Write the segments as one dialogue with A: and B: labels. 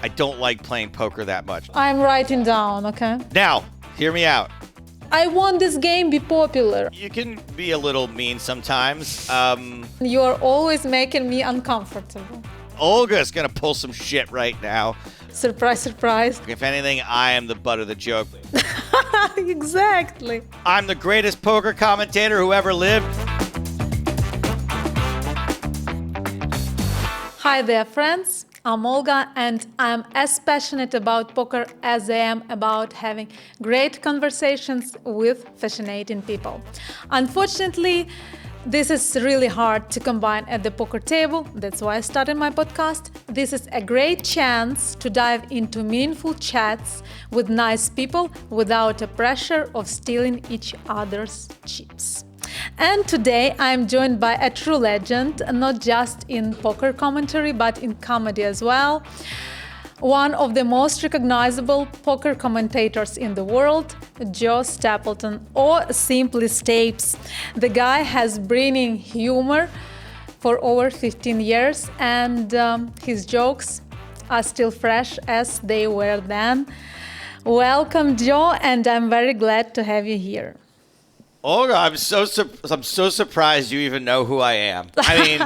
A: I don't like playing poker that much.
B: I'm writing down, okay?
A: Now, hear me out.
B: I want this game be popular.
A: You can be a little mean sometimes.
B: You're always making me uncomfortable.
A: Olga's gonna pull some shit right now.
B: Surprise, surprise.
A: If anything, I am the butt of the joke.
B: Exactly.
A: I'm the greatest poker commentator who ever lived.
B: Hi there, friends. I'm Olga, and I'm as passionate about poker as I am about having great conversations with fascinating people. Unfortunately, this is really hard to combine at the poker table. That's why I started my podcast. This is a great chance to dive into meaningful chats with nice people without a pressure of stealing each other's chips. And today I'm joined by a true legend, not just in poker commentary, but in comedy as well. One of the most recognizable poker commentators in the world, Joe Stapleton, or simply Stapes. The guy has bringing humor for over 15 years, and his jokes are still fresh as they were then. Welcome, Joe, and I'm very glad to have you here.
A: Olga, I'm so surprised you even know who I am. I mean,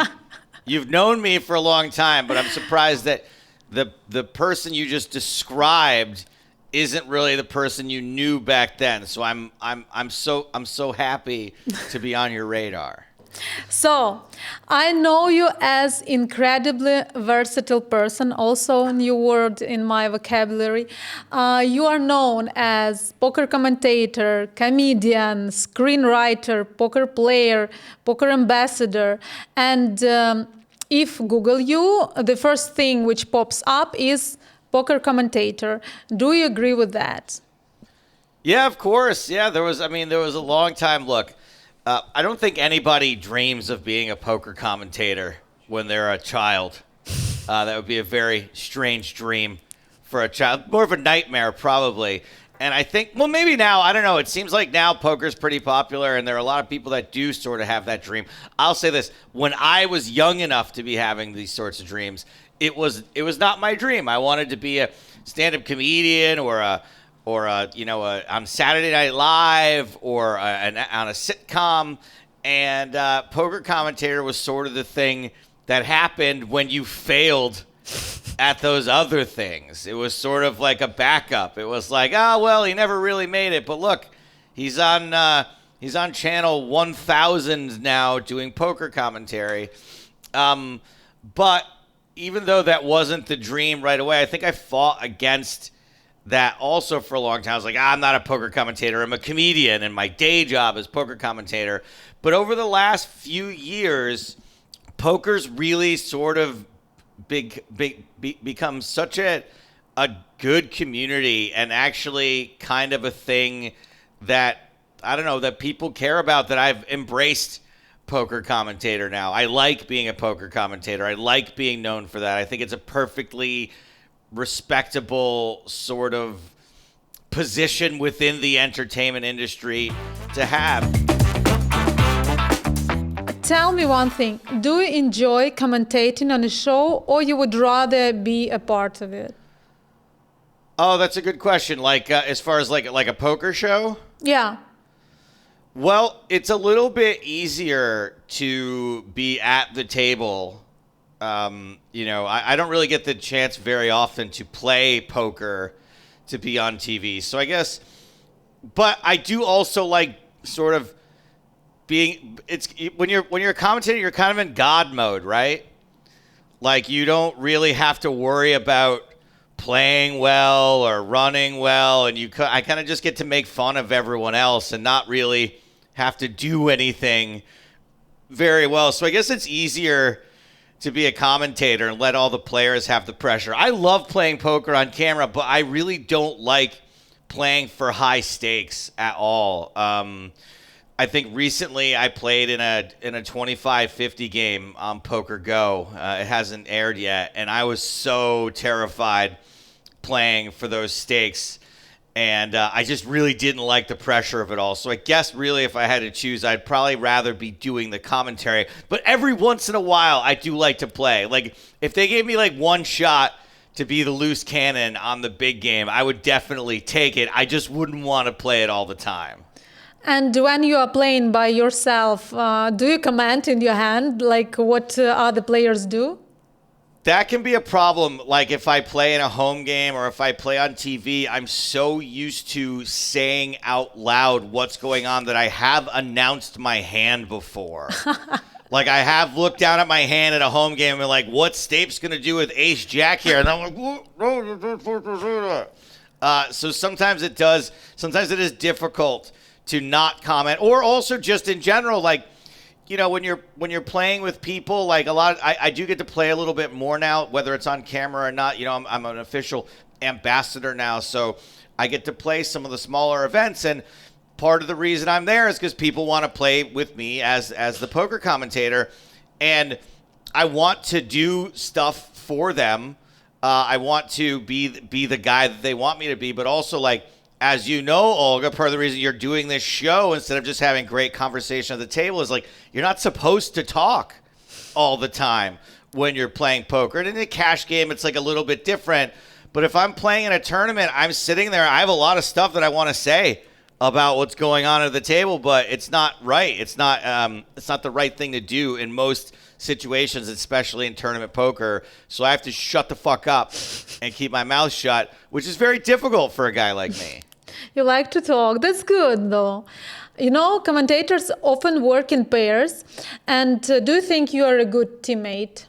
A: you've known me for a long time, but I'm surprised that the person you just described isn't really the person you knew back then. So I'm so happy to be on your radar.
B: So, I know you as incredibly versatile person, also a new word in my vocabulary. You are known as poker commentator, comedian, screenwriter, poker player, poker ambassador, and if Google you, the first thing which pops up is poker commentator. Do you agree with that?
A: Yeah, of course. Yeah, there was a long time. Look, I don't think anybody dreams of being a poker commentator when they're a child. That would be a very strange dream for a child. More of a nightmare, probably. And I think, well, maybe now, I don't know. It seems like now poker's pretty popular, and there are a lot of people that do sort of have that dream. I'll say this. When I was young enough to be having these sorts of dreams, it was not my dream. I wanted to be a stand-up comedian or on Saturday Night Live or on a sitcom, and poker commentator was sort of the thing that happened when you failed at those other things. It was sort of like a backup. It was like, well, he never really made it, but look, he's on channel 1000 now doing poker commentary. But even though that wasn't the dream right away, I think I fought against that also for a long time. I was like, I'm not a poker commentator. I'm a comedian, and my day job is poker commentator. But over the last few years, poker's really sort of become such a good community, and actually kind of a thing that, I don't know, that people care about, that I've embraced poker commentator now. I like being a poker commentator. I like being known for that. I think it's a perfectly respectable sort of position within the entertainment industry to have.
B: Tell me one thing. Do you enjoy commentating on a show, or you would rather be a part of it?
A: Oh, that's a good question. Like as far as like a poker show?
B: Yeah.
A: Well, it's a little bit easier to be at the table. I don't really get the chance very often to play poker, to be on TV. So I guess, but I do also like sort of when you're a commentator, you're kind of in God mode, right? Like you don't really have to worry about playing well or running well, and I kind of just get to make fun of everyone else and not really have to do anything very well. So I guess it's easier to be a commentator and let all the players have the pressure. I love playing poker on camera, but I really don't like playing for high stakes at all. I think recently I played in a 25-50 game on Poker Go. It hasn't aired yet, and I was so terrified playing for those stakes. And I just really didn't like the pressure of it all. So I guess really if I had to choose, I'd probably rather be doing the commentary. But every once in a while, I do like to play. Like if they gave me like one shot to be the loose cannon on the big game, I would definitely take it. I just wouldn't want to play it all the time.
B: And when you are playing by yourself, do you comment in your hand like what other players do?
A: That can be a problem. Like if I play in a home game or if I play on TV, I'm so used to saying out loud what's going on that I have announced my hand before. Like I have looked down at my hand at a home game and been like, what's Stapes going to do with ace jack here? And I'm like, so sometimes it is difficult to not comment, or also just in general, like, you know, when you're playing with people, like I do get to play a little bit more now, whether it's on camera or not. You know, I'm an official ambassador now, so I get to play some of the smaller events, and part of the reason I'm there is because people want to play with me as the poker commentator, and I want to do stuff for them. I want to be the guy that they want me to be, but also, like, as you know, Olga, part of the reason you're doing this show instead of just having great conversation at the table is, like, you're not supposed to talk all the time when you're playing poker. And in a cash game, it's like a little bit different. But if I'm playing in a tournament, I'm sitting there, I have a lot of stuff that I want to say about what's going on at the table, but it's not right. It's not the right thing to do in most situations, especially in tournament poker. So I have to shut the fuck up and keep my mouth shut, which is very difficult for a guy like me.
B: You like to talk. That's good, though. You know, commentators often work in pairs. And do you think you are a good teammate?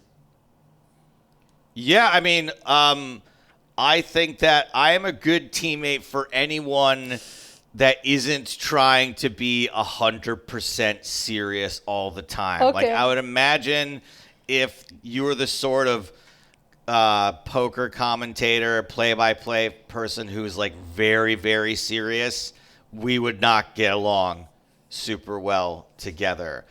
A: Yeah, I mean, I think that I am a good teammate for anyone that isn't trying to be 100% serious all the time.
B: Okay.
A: Like, I would imagine if you were the sort of poker commentator, play-by-play person who's like very, very serious, we would not get along super well together.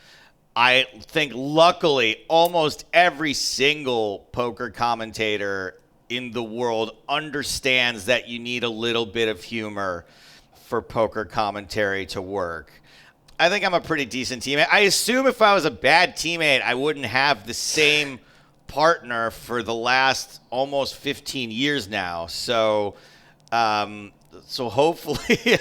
A: I think luckily almost every single poker commentator in the world understands that you need a little bit of humor for poker commentary to work. I think I'm a pretty decent teammate. I assume if I was a bad teammate, I wouldn't have the same partner for the last almost 15 years now. So hopefully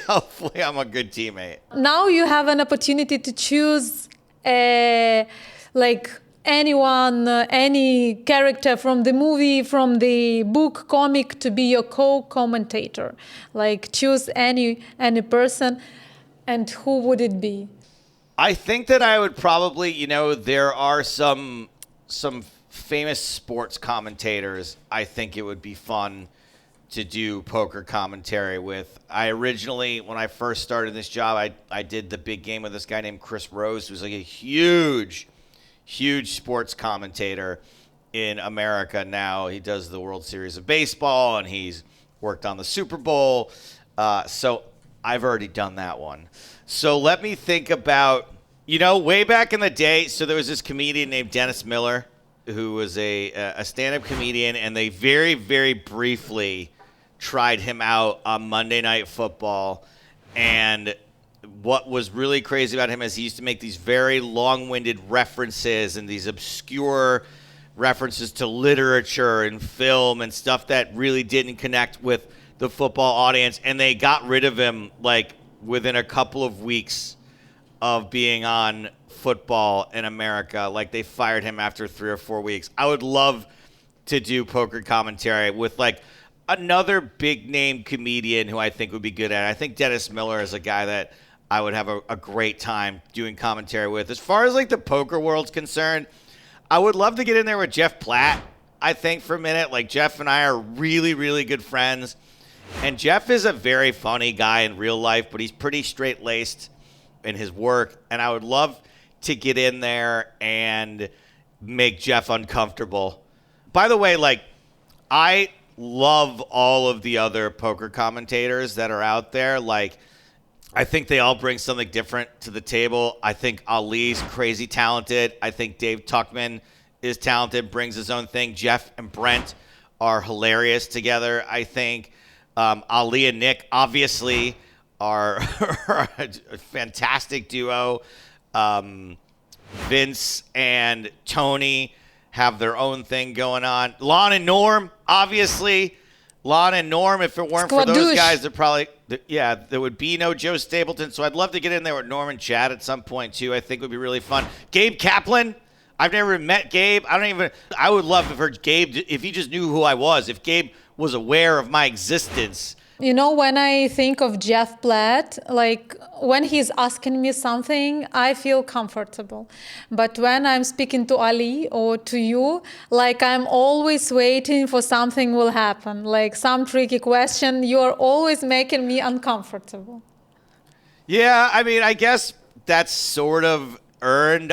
A: I'm a good teammate.
B: Now you have an opportunity to choose like anyone, any character from the movie, from the book, comic to be your co-commentator. Like choose any person, and who would it be?
A: I think that I would probably, you know, there are some famous sports commentators I think it would be fun to do poker commentary with. I originally, when I first started this job, I did the big game with this guy named Chris Rose, who's like a huge sports commentator in America now. He does the World Series of Baseball, and he's worked on the Super Bowl. So I've already done that one. So let me think about, you know, way back in the day, so there was this comedian named Dennis Miller, who was a stand-up comedian, and they very, very briefly tried him out on Monday Night Football. And what was really crazy about him is he used to make these very long-winded references and these obscure references to literature and film and stuff that really didn't connect with the football audience. And they got rid of him like within a couple of weeks of being on football in America. Like, they fired him after 3 or 4 weeks. I would love to do poker commentary with like another big name comedian who I think would be good at it. I think Dennis Miller is a guy that I would have a great time doing commentary with. As far as like the poker world's concerned, I would love to get in there with Jeff Platt, I think, for a minute. Like, Jeff and I are really, really good friends. And Jeff is a very funny guy in real life, but he's pretty straight-laced in his work. And I would love to get in there and make Jeff uncomfortable. By the way, like, I love all of the other poker commentators that are out there. Like, I think they all bring something different to the table. I think Ali's crazy talented. I think Dave Tuckman is talented, brings his own thing. Jeff and Brent are hilarious together. I think Ali and Nick obviously are a fantastic duo. Vince and Tony have their own thing going on. Lon and Norm, obviously, Lon and Norm, if it weren't for those
B: Squadouche.
A: guys, there would be no Joe Stapleton. So I'd love to get in there with Norm and Chad at some point, too. I think would be really fun. Gabe Kaplan. I've never met Gabe. I would love for Gabe, if he just knew who I was, if Gabe was aware of my existence.
B: You know, when I think of Jeff Platt, like when he's asking me something, I feel comfortable. But when I'm speaking to Ali or to you, like I'm always waiting for something will happen, like some tricky question. You're always making me uncomfortable.
A: Yeah, I mean, I guess that's sort of earned.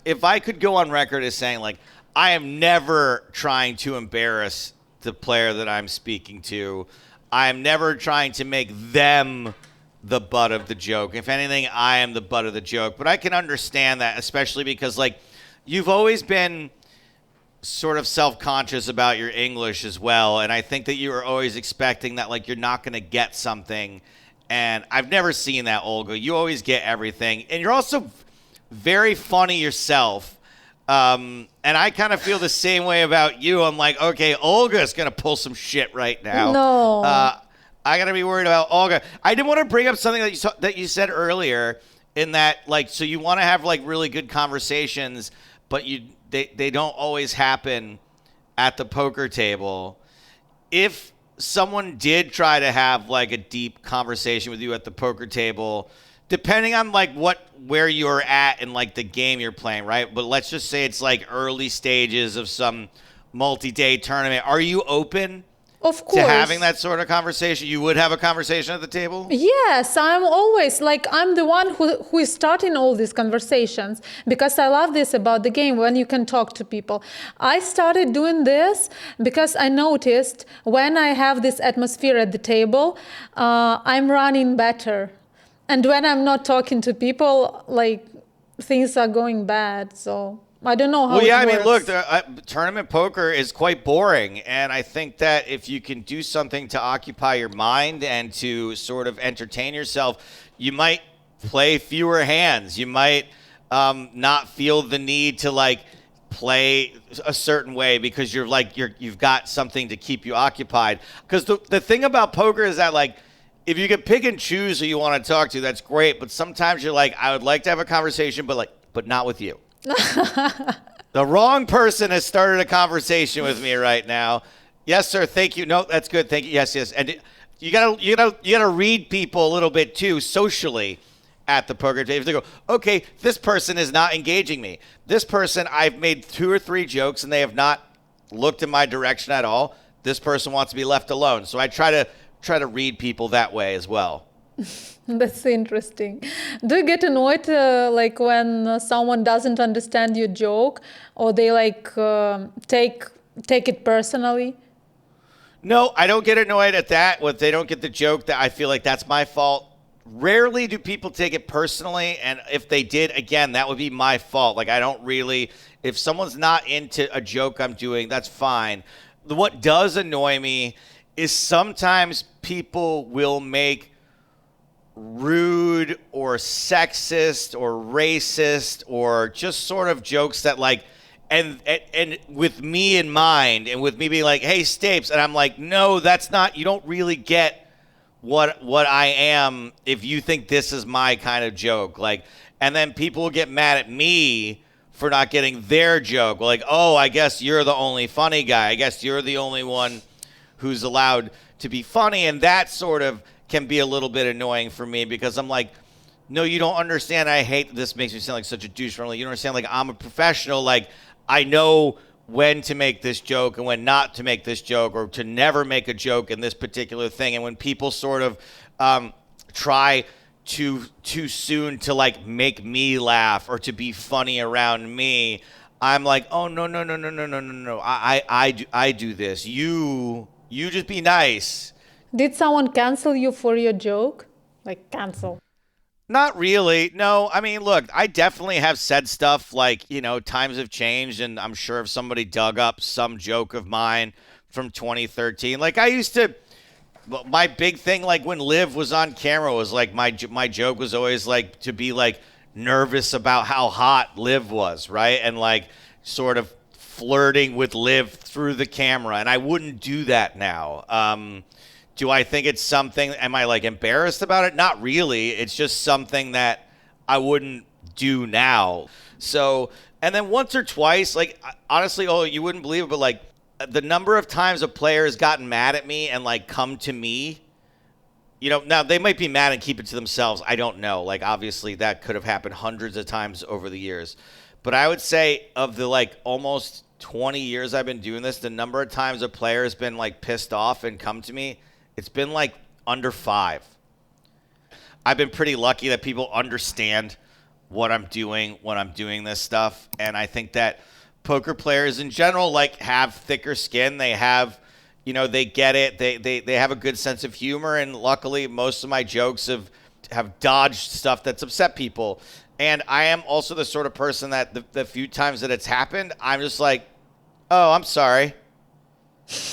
A: If I could go on record as saying, like, I am never trying to embarrass the player that I'm speaking to. I'm never trying to make them the butt of the joke. If anything, I am the butt of the joke. But I can understand that, especially because, like, you've always been sort of self-conscious about your English as well. And I think that you are always expecting that, like, you're not going to get something. And I've never seen that, Olga. You always get everything. And you're also very funny yourself. And I kind of feel the same way about you. I'm like, okay, Olga's going to pull some shit right now.
B: No.
A: I got to be worried about Olga. I did want to bring up something that you said earlier in that, like, so you want to have, like, really good conversations, but they don't always happen at the poker table. If someone did try to have, like, a deep conversation with you at the poker table, depending on, like, where you're at in, like, the game you're playing, right? But let's just say it's, like, early stages of some multi-day tournament. Are you open
B: Of course.
A: to having that sort of conversation? You would have a conversation at the table?
B: Yes, I'm always like I'm the one who is starting all these conversations because I love this about the game when you can talk to people. I started doing this because I noticed when I have this atmosphere at the table, I'm running better. And when I'm not talking to people, like things are going bad. So I don't know how.
A: Well, yeah,
B: it
A: I mean,
B: works.
A: look, tournament poker is quite boring, and I think that if you can do something to occupy your mind and to sort of entertain yourself, you might play fewer hands. You might not feel the need to like play a certain way because you've got something to keep you occupied. Because the thing about poker is that like, if you can pick and choose who you want to talk to, that's great. But sometimes you're like, I would like to have a conversation, but not with you. The wrong person has started a conversation with me right now. Yes, sir. Thank you. No, that's good. Thank you. Yes, yes. And you gotta read people a little bit too socially at the poker table. They go, okay, this person is not engaging me. This person, I've made 2 or 3 jokes and they have not looked in my direction at all. This person wants to be left alone. So I try to read people that way as well.
B: That's interesting. Do you get annoyed like when someone doesn't understand your joke or they like take it personally?
A: No, I don't get annoyed at that. When they don't get the joke, that I feel like that's my fault. Rarely do people take it personally, and if they did, again, that would be my fault. Like I don't really, if someone's not into a joke I'm doing, that's fine. What does annoy me is sometimes people will make rude or sexist or racist or just sort of jokes that like and with me in mind and with me being like, hey Stapes, and I'm like, no, that's not, you don't really get what I am if you think this is my kind of joke. Like, and then people will get mad at me for not getting their joke. Like, oh, I guess you're the only funny guy. I guess you're the only one who's allowed to be funny, and that sort of can be a little bit annoying for me because I'm like, no, you don't understand. I hate this. Makes me sound like such a douche. Like, you don't understand. Like, I'm a professional. Like, I know when to make this joke and when not to make this joke or to never make a joke in this particular thing. And when people sort of try too soon to like make me laugh or to be funny around me, I'm like, oh no. I do this. You just be nice.
B: Did someone cancel you for your joke? Like cancel?
A: Not really. No, I mean, look, I definitely have said stuff like, you know, times have changed, and I'm sure if somebody dug up some joke of mine from 2013, like I used to, my big thing, like when Liv was on camera, was like my joke was always like to be like nervous about how hot Liv was, right? And like sort of flirting with Liv through the camera, and I wouldn't do that now. Do I think it's something, am I like embarrassed about it? Not really. It's just something that I wouldn't do now. So, and then once or twice, like, honestly, you wouldn't believe it, but like the number of times a player has gotten mad at me and like come to me, now they might be mad and keep it to themselves. I don't know. Like, obviously that could have happened hundreds of times over the years. But I would say of the like almost 20 years I've been doing this, the number of times a player has been like pissed off and come to me, it's been like under 5. I've been pretty lucky that people understand what I'm doing when I'm doing this stuff. And I think that poker players in general like have thicker skin. They have, they get it. They have a good sense of humor. And luckily, most of my jokes have dodged stuff that's upset people. And I am also the sort of person that the few times that it's happened, I'm just like, oh, I'm sorry.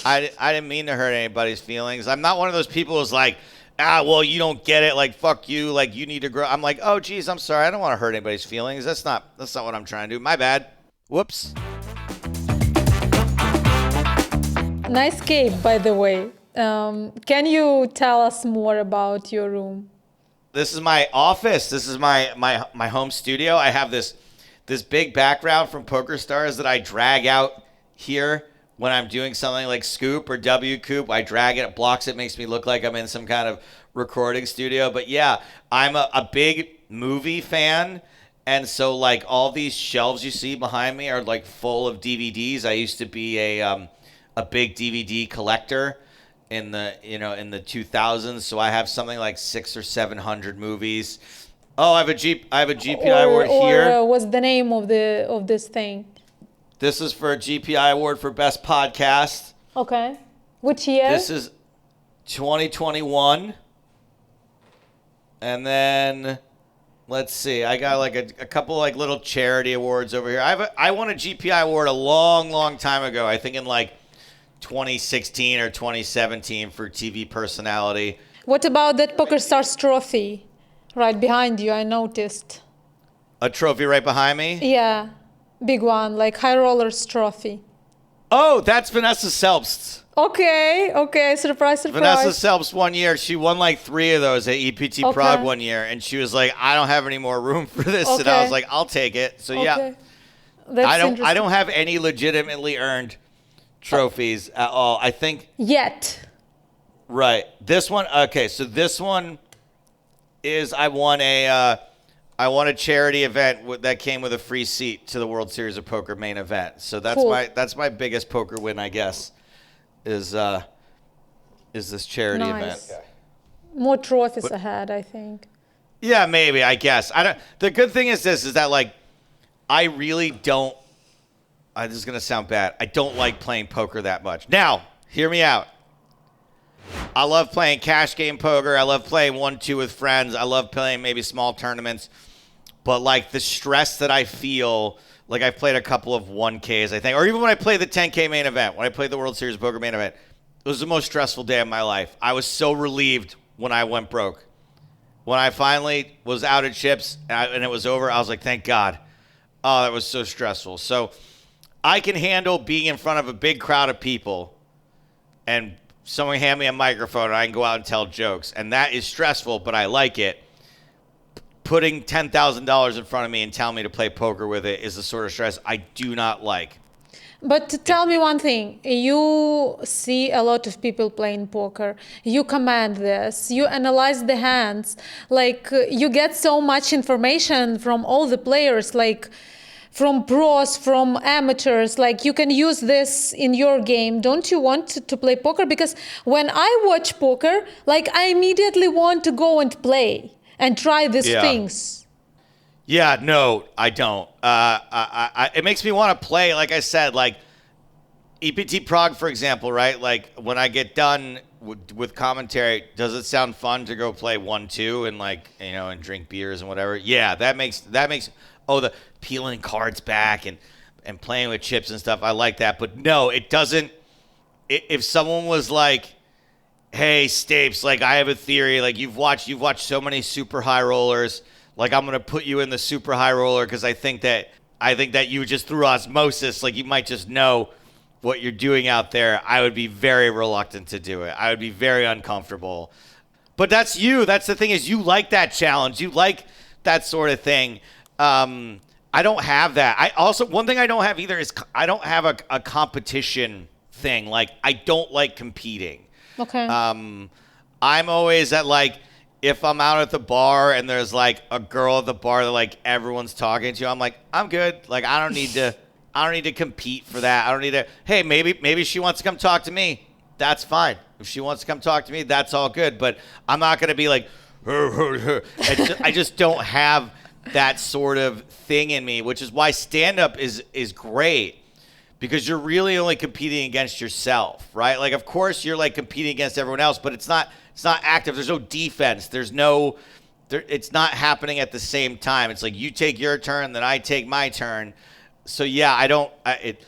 A: I didn't mean to hurt anybody's feelings. I'm not one of those people who's like, well, you don't get it. Like, fuck you. Like, you need to grow. I'm like, oh, geez, I'm sorry. I don't want to hurt anybody's feelings. That's not what I'm trying to do. My bad. Whoops.
B: Nice cave, by the way. Can you tell us more about your room?
A: This is my office. This is my home studio. I have this big background from Poker Stars that I drag out here when I'm doing something like Scoop or W Coop. I drag it blocks it, makes me look like I'm in some kind of recording studio. But yeah, I'm a big movie fan. And so like all these shelves you see behind me are like full of DVDs. I used to be a big DVD collector in the 2000s. So I have something like 600 or 700 movies. Oh, I have a GPI award here.
B: What's the name of this thing?
A: This is for a GPI award for best podcast.
B: Okay. Which year?
A: This is 2021. And then let's see. I got like a couple like little charity awards over here. I won a GPI award a long time ago. I think in like 2016 or 2017 for TV personality.
B: What about that Poker Stars trophy right behind you? I noticed.
A: A trophy right behind me?
B: Yeah. Big one, like High Rollers trophy.
A: Oh, that's Vanessa Selbst.
B: Okay. Surprise.
A: Vanessa Selbst 1 year. She won like 3 of those at EPT Prague 1 year. And she was like, I don't have any more room for this.
B: Okay.
A: And I was like, I'll take it. So yeah.
B: That's
A: I don't have any legitimately earned trophies at all. I think.
B: Yet.
A: Right. This one. Okay. So this one is I won a charity event that came with a free seat to the World Series of Poker main event. So that's my biggest poker win, I guess, is this charity event.
B: More trophies ahead, I think.
A: Yeah, maybe, I guess. The good thing is that like I really don't. This is gonna sound bad. I don't like playing poker that much. Now, hear me out. I love playing cash game poker. I love playing 1-2 with friends. I love playing maybe small tournaments. But like the stress that I feel, like I've played a couple of 1Ks, I think, or even when I played the 10K main event, when I played the World Series of Poker main event, it was the most stressful day of my life. I was so relieved when I went broke. When I finally was out of chips and it was over, I was like, thank God. Oh, that was so stressful. So I can handle being in front of a big crowd of people and someone hand me a microphone and I can go out and tell jokes. And that is stressful, but I like it. Putting $10,000 in front of me and telling me to play poker with it is the sort of stress I do not like.
B: But tell me one thing. You see a lot of people playing poker. You command this. You analyze the hands. Like, you get so much information from all the players, like from pros, from amateurs. Like, you can use this in your game. Don't you want to play poker? Because when I watch poker, like, I immediately want to go and play and try these things.
A: Yeah, no, I don't. It makes me want to play, like I said, like EPT Prague, for example, right? Like when I get done with commentary, does it sound fun to go play 1-2 and like, and drink beers and whatever? Yeah, that makes the peeling cards back and playing with chips and stuff. I like that. But no, it doesn't. If someone was like, hey, Stapes, like I have a theory, like you've watched so many super high rollers, like I'm going to put you in the super high roller because I think that I think that you just through osmosis, like you might just know what you're doing out there. I would be very reluctant to do it. I would be very uncomfortable. But that's you. That's the thing is you like that challenge. You like that sort of thing. I don't have that. I also, one thing I don't have either is I don't have a competition thing. Like, I don't like competing.
B: Okay.
A: I'm always at like, if I'm out at the bar and there's like a girl at the bar that like everyone's talking to, I'm like, I'm good. Like, I don't need to compete for that. I don't need to, hey, maybe she wants to come talk to me. That's fine. If she wants to come talk to me, that's all good. But I'm not going to be like, I just don't have that sort of thing in me, which is why stand-up is great, because you're really only competing against yourself, right? Like, of course, you're like competing against everyone else, but it's not active. There's no defense. It's not happening at the same time. It's like you take your turn, then I take my turn. So yeah, that's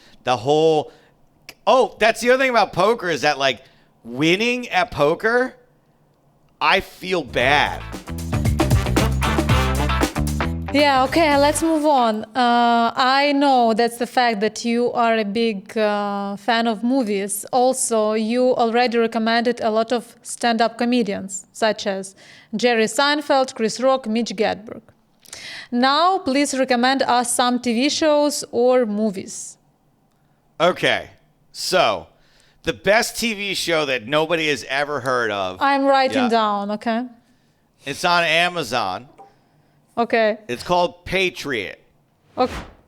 A: the other thing about poker is that like winning at poker, I feel bad.
B: Yeah, okay, let's move on. I know that's the fact that you are a big fan of movies. Also, you already recommended a lot of stand-up comedians, such as Jerry Seinfeld, Chris Rock, Mitch Hedberg. Now, please recommend us some TV shows or movies.
A: Okay, so the best TV show that nobody has ever heard of.
B: I'm writing down, okay?
A: It's on Amazon.
B: Okay.
A: It's called Patriot.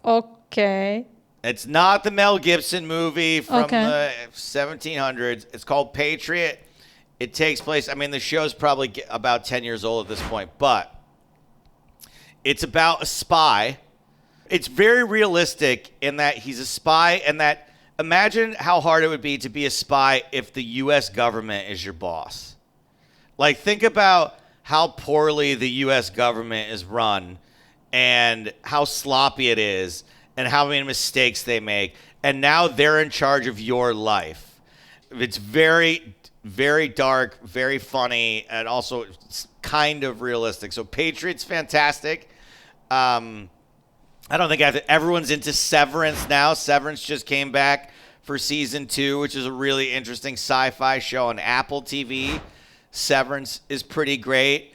B: Okay.
A: It's not the Mel Gibson movie from the 1700s. It's called Patriot. It takes place, I mean, the show's probably about 10 years old at this point, but it's about a spy. It's very realistic in that he's a spy, and that imagine how hard it would be to be a spy if the U.S. government is your boss. Like, think about how poorly the U.S. government is run and how sloppy it is and how many mistakes they make. And now they're in charge of your life. It's very, very dark, very funny, and also kind of realistic. So Patriot's fantastic. I don't think everyone's into Severance now. Severance just came back for season 2, which is a really interesting sci-fi show on Apple TV. Severance is pretty great.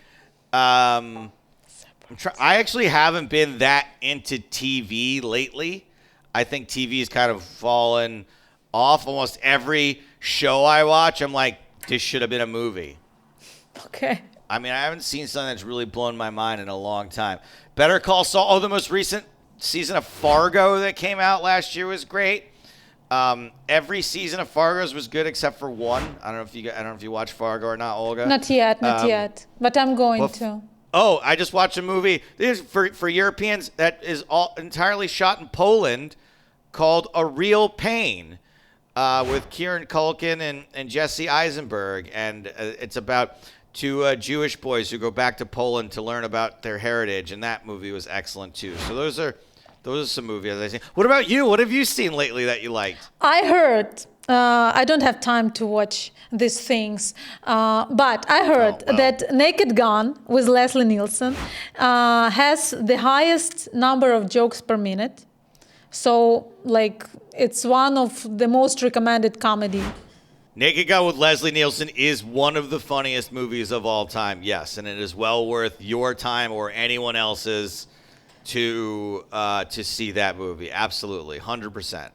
A: I actually haven't been that into TV lately. I think TV has kind of fallen off. Almost every show I watch, I'm like, this should have been a movie.
B: Okay.
A: I mean, I haven't seen something that's really blown my mind in a long time. Better Call Saul. Oh, the most recent season of Fargo that came out last year was great. Every season of Fargo's was good except for one. I don't know if you watch Fargo or not, Olga.
B: Not yet, but I'm going to.
A: Oh, I just watched a movie. This is for Europeans that is all entirely shot in Poland, called A Real Pain, with Kieran Culkin and Jesse Eisenberg, and it's about two Jewish boys who go back to Poland to learn about their heritage, and that movie was excellent too. So those are some movies I've seen. What about you? What have you seen lately that you liked?
B: I heard. I don't have time to watch these things, but I heard that Naked Gun with Leslie Nielsen has the highest number of jokes per minute. So, like, it's one of the most recommended comedy.
A: Naked Gun with Leslie Nielsen is one of the funniest movies of all time, yes, and it is well worth your time or anyone else's to see that movie. Absolutely, 100%.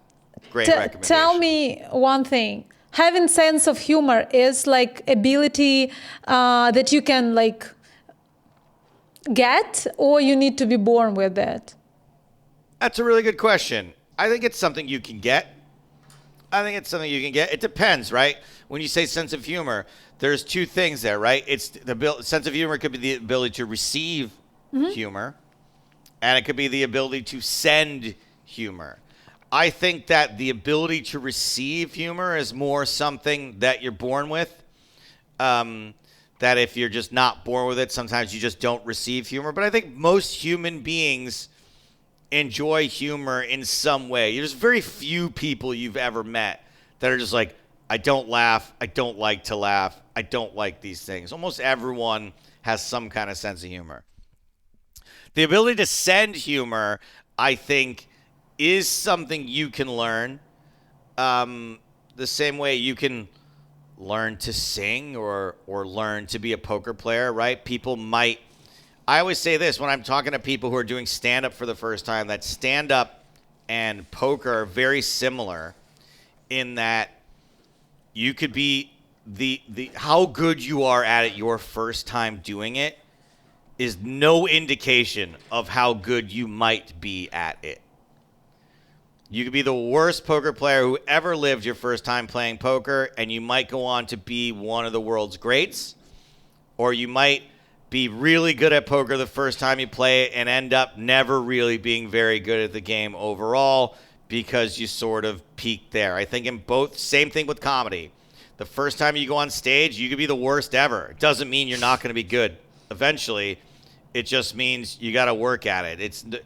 A: Great recommendation.
B: Tell me one thing. Having sense of humor is like ability that you can like get, or you need to be born with it?
A: That's a really good question. I think it's something you can get. It depends, right? When you say sense of humor, there's two things there, right? It's the sense of humor could be the ability to receive humor, and it could be the ability to send humor. I think that the ability to receive humor is more something that you're born with. That if you're just not born with it, sometimes you just don't receive humor. But I think most human beings enjoy humor in some way. There's very few people you've ever met that are just like, I don't laugh, I don't like to laugh, I don't like these things. Almost everyone has some kind of sense of humor. The ability to send humor, I think, is something you can learn. The same way you can learn to sing or learn to be a poker player, right? People might. I always say this when I'm talking to people who are doing stand-up for the first time, that stand-up and poker are very similar in that you could be the how good you are at it your first time doing it is no indication of how good you might be at it. You could be the worst poker player who ever lived your first time playing poker, and you might go on to be one of the world's greats, or you might be really good at poker the first time you play it and end up never really being very good at the game overall because you sort of peaked there. I think in both, same thing with comedy. The first time you go on stage, you could be the worst ever. It doesn't mean you're not going to be good eventually. It just means you got to work at it.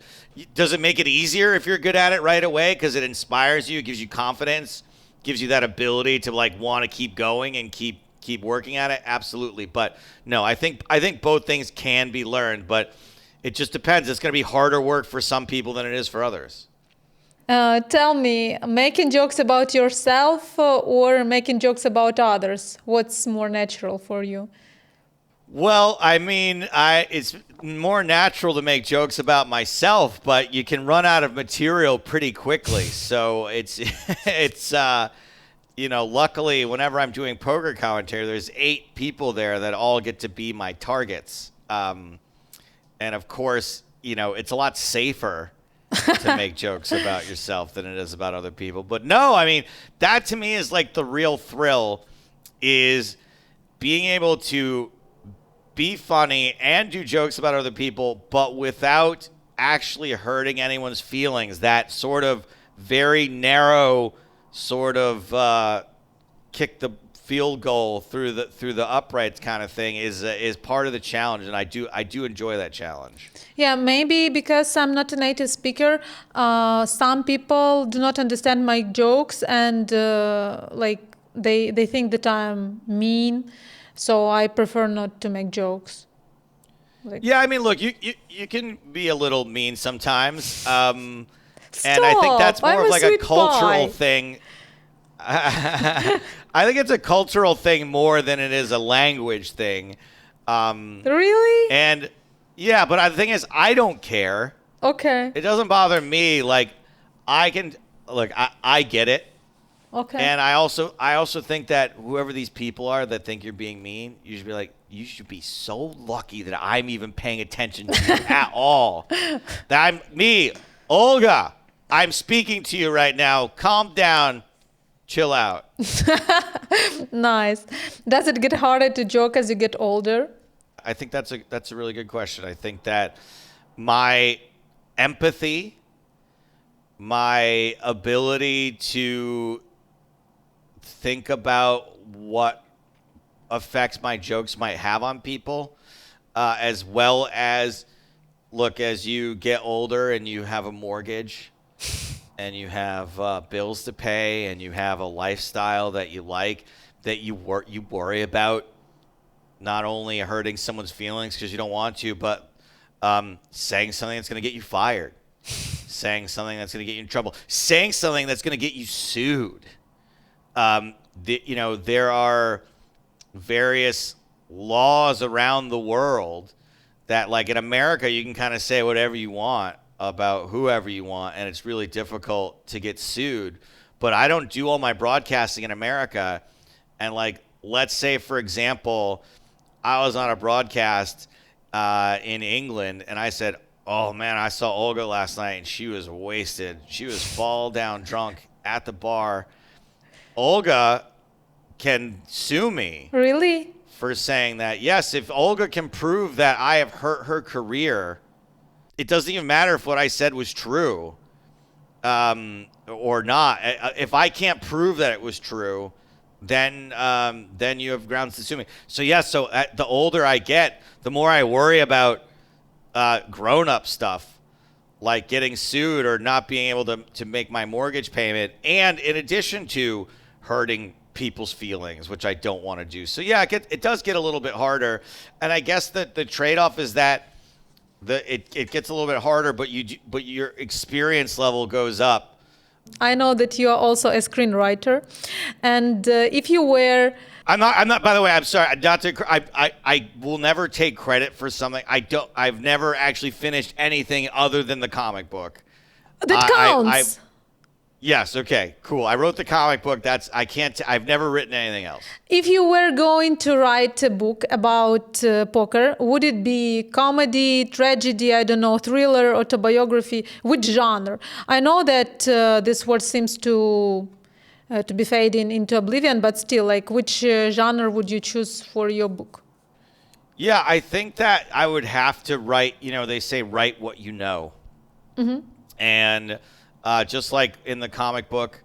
A: Does it make it easier if you're good at it right away because it inspires you, it gives you confidence, gives you that ability to like want to keep going and keep working at it? Absolutely. But no, I think both things can be learned, but it just depends. It's going to be harder work for some people than it is for others.
B: Tell me, making jokes about yourself or making jokes about others, what's more natural for you?
A: Well, I mean, it's more natural to make jokes about myself, but you can run out of material pretty quickly. So it's luckily whenever I'm doing poker commentary, there's 8 people there that all get to be my targets. And of course, it's a lot safer to make jokes about yourself than it is about other people. But no, I mean, that to me is like the real thrill, is being able to be funny and do jokes about other people, but without actually hurting anyone's feelings. That sort of very narrow sort of kick the field goal through the uprights kind of thing is part of the challenge, and I do enjoy that challenge.
B: Yeah, maybe because I'm not a native speaker, some people do not understand my jokes and they think that I'm mean. So I prefer not to make jokes.
A: Yeah, I mean, look, you can be a little mean sometimes, and
B: Stop,
A: I think that's more of like a cultural
B: pie.
A: thing. I think it's a cultural thing more than it is a language thing.
B: Really?
A: And yeah, but the thing is, I don't care.
B: Okay.
A: It doesn't bother me. Like, I get it.
B: Okay.
A: And I also think that whoever these people are that think you're being mean, you should be like, you should be so lucky that I'm even paying attention to you at all. That Olga, I'm speaking to you right now. Calm down. Chill out.
B: Nice. Does it get harder to joke as you get older?
A: I think that's a really good question. I think that my empathy, my ability to think about what effects my jokes might have on people, as well as, look, as you get older and you have a mortgage and you have bills to pay and you have a lifestyle that you like, that you worry about not only hurting someone's feelings because you don't want to, but saying something that's going to get you fired, saying something that's going to get you in trouble, saying something that's going to get you sued. There are various laws around the world that, like in America, you can kind of say whatever you want about whoever you want, and it's really difficult to get sued. But I don't do all my broadcasting in America. And like, let's say, for example, I was on a broadcast in England, and I said, oh man, I saw Olga last night and she was wasted. She was fall down drunk at the bar. Olga can sue me.
B: Really?
A: For saying that. Yes, if Olga can prove that I have hurt her career, it doesn't even matter if what I said was true or not. If I can't prove that it was true, then you have grounds to sue me. So yes, the older I get, the more I worry about grown-up stuff, like getting sued or not being able to make my mortgage payment, and in addition to hurting people's feelings, which I don't want to do. So yeah, it does get a little bit harder. And I guess that the trade-off is that it gets a little bit harder, but your experience level goes up.
B: I know that you are also a screenwriter, and if you were
A: I'm not. By the way, I'm sorry. Not to. I will never take credit for something. I've never actually finished anything other than the comic book.
B: that counts.
A: Yes. Okay. Cool. I wrote the comic book. I've never written anything else.
B: If you were going to write a book about poker, would it be comedy, tragedy, I don't know, thriller, autobiography? Which genre? I know that this word seems to be fading into oblivion, but still, like, which genre would you choose for your book?
A: Yeah, I think that I would have to write. They say write what you know, and just like in the comic book,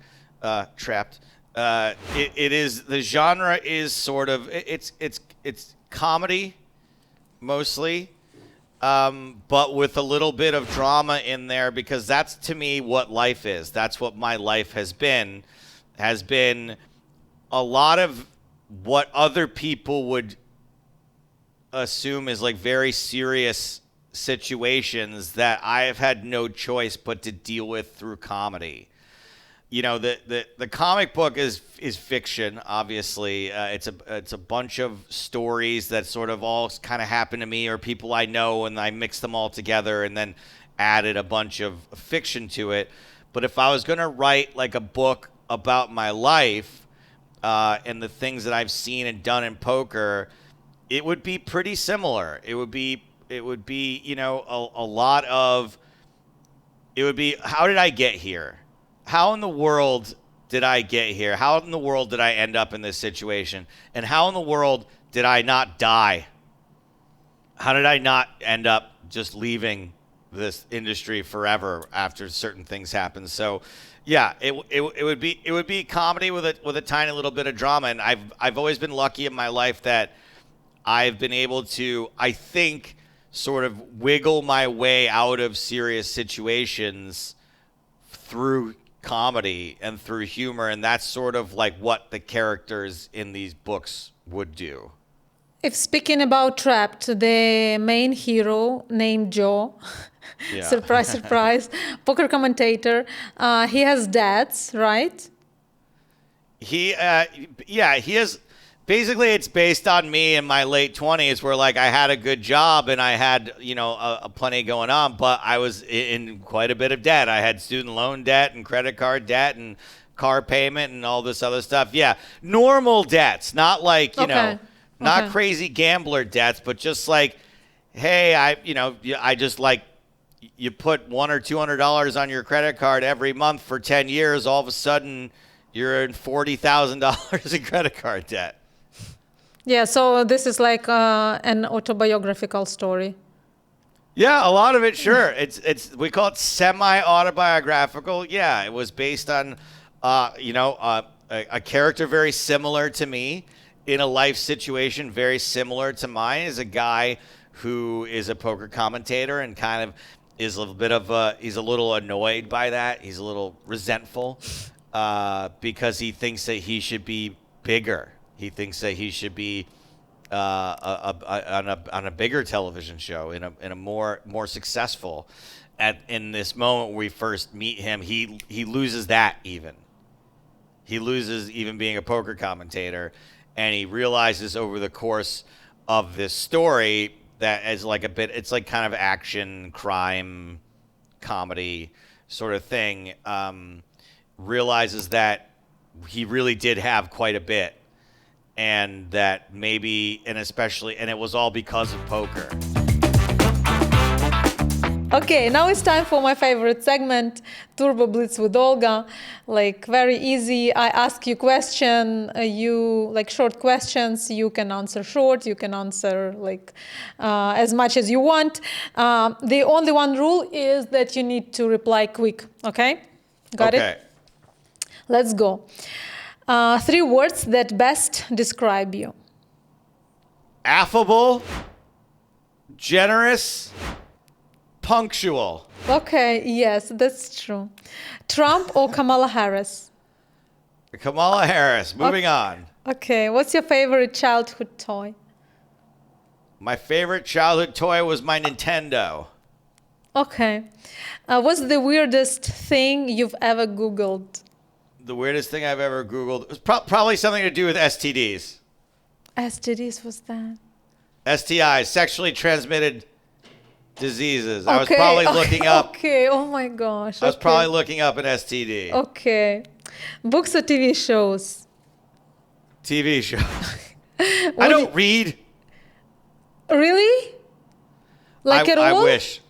A: Trapped. It is the genre is sort of it's comedy mostly, but with a little bit of drama in there because that's to me what life is. That's what my life has been a lot of what other people would assume is like very serious situations that I have had no choice but to deal with through comedy. The comic book is fiction, obviously. It's a bunch of stories that sort of all kind of happen to me or people I know, and I mix them all together and then added a bunch of fiction to it. But if I was going to write like a book about my life and the things that I've seen and done in poker, it would be pretty similar. It would be a lot of. It would be, how did I get here? How in the world did I get here? How in the world did I end up in this situation? And how in the world did I not die? How did I not end up just leaving this industry forever after certain things happen? So, yeah, it would be comedy with a tiny little bit of drama. And I've always been lucky in my life that I've been able to, I think, sort of wiggle my way out of serious situations through comedy and through humor, and that's sort of like what the characters in these books would do.
B: If speaking about Trapped, the main hero named Joe,
A: Yeah.
B: surprise, surprise, poker commentator, he has dads, right?
A: He has. Basically, it's based on me in my late 20s where, like, I had a good job and I had, a plenty going on, but I was in quite a bit of debt. I had student loan debt and credit card debt and car payment and all this other stuff. Yeah, normal debts, not like, not crazy gambler debts, but just like, hey, I just like, you put $100 or $200 on your credit card every month for 10 years, all of a sudden you're in $40,000 in credit card debt.
B: Yeah, so this is like an autobiographical story.
A: Yeah, a lot of it, sure. It's we call it semi-autobiographical. Yeah, it was based on, a character very similar to me in a life situation very similar to mine. Is a guy who is a poker commentator and kind of is a little bit of he's a little annoyed by that. He's a little resentful because he thinks that he should be bigger. He thinks that he should be on a bigger television show, in a more successful. In this moment where we first meet him, he loses that even. He loses even being a poker commentator, and he realizes over the course of this story that as like it's like kind of action, crime, comedy sort of thing. Realizes that he really did have quite a bit. And that maybe, and it was all because of poker.
B: Okay, now it's time for my favorite segment, Turbo Blitz with Olga. Like, very easy. I ask you question, you like short questions. You can answer short. You can answer like as much as you want. The only one rule is that you need to reply quick. Okay, got it?
A: Okay.
B: Let's go. 3 words that best describe you.
A: Affable, generous, punctual.
B: Okay, yes, that's true. Trump or Kamala Harris?
A: Kamala Harris. Moving on.
B: Okay, what's your favorite childhood toy?
A: My favorite childhood toy was my Nintendo.
B: Okay. What's the weirdest thing you've ever Googled?
A: The weirdest thing I've ever Googled was probably something to do with STDs.
B: STDs, what's that?
A: STIs, sexually transmitted diseases. I was probably looking up.
B: Okay, oh my gosh.
A: I was probably looking up an STD.
B: Okay. Books or TV shows?
A: TV show. I don't read.
B: Really? Like at all?
A: I wish.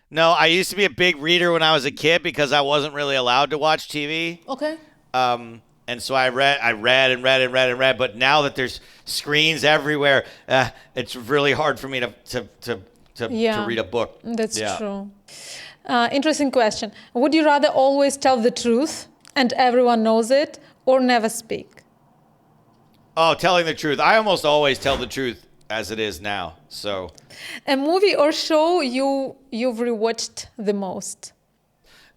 A: No, I used to be a big reader when I was a kid because I wasn't really allowed to watch TV.
B: Okay.
A: And so I read and read. But now that there's screens everywhere, it's really hard for me to read a book.
B: That's true. Interesting question. Would you rather always tell the truth and everyone knows it, or never speak?
A: Oh, telling the truth. I almost always tell the truth as it is now. So,
B: a movie or show you've rewatched the most?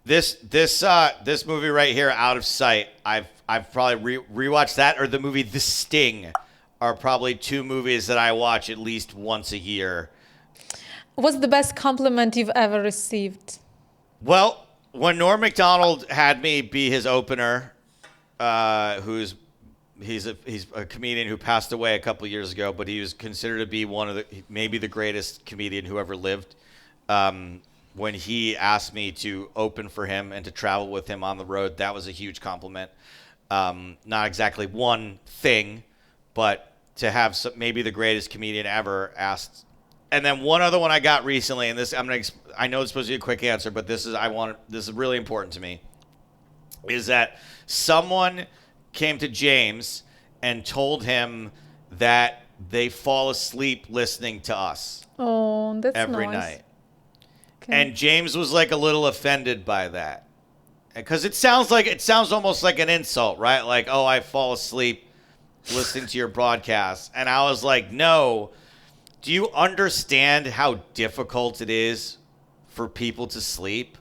A: This movie right here, Out of Sight. I've probably rewatched that, or the movie The Sting, are probably two movies that I watch at least once a year.
B: What's the best compliment you've ever received?
A: Well, when Norm Macdonald had me be his opener, he's a comedian who passed away a couple years ago, but he was considered to be maybe the greatest comedian who ever lived. When he asked me to open for him and to travel with him on the road, that was a huge compliment. Not exactly one thing, but to have maybe the greatest comedian ever asked. And then one other one I got recently, and this I know it's supposed to be a quick answer, but this is really important to me, is that someone came to James and told him that they fall asleep listening to us.
B: Oh, that's
A: every
B: nice.
A: night. Okay. And James was like a little offended by that. Because it sounds almost like an insult, right? Like, oh, I fall asleep listening to your broadcast. And I was like, no. Do you understand how difficult it is for people to sleep,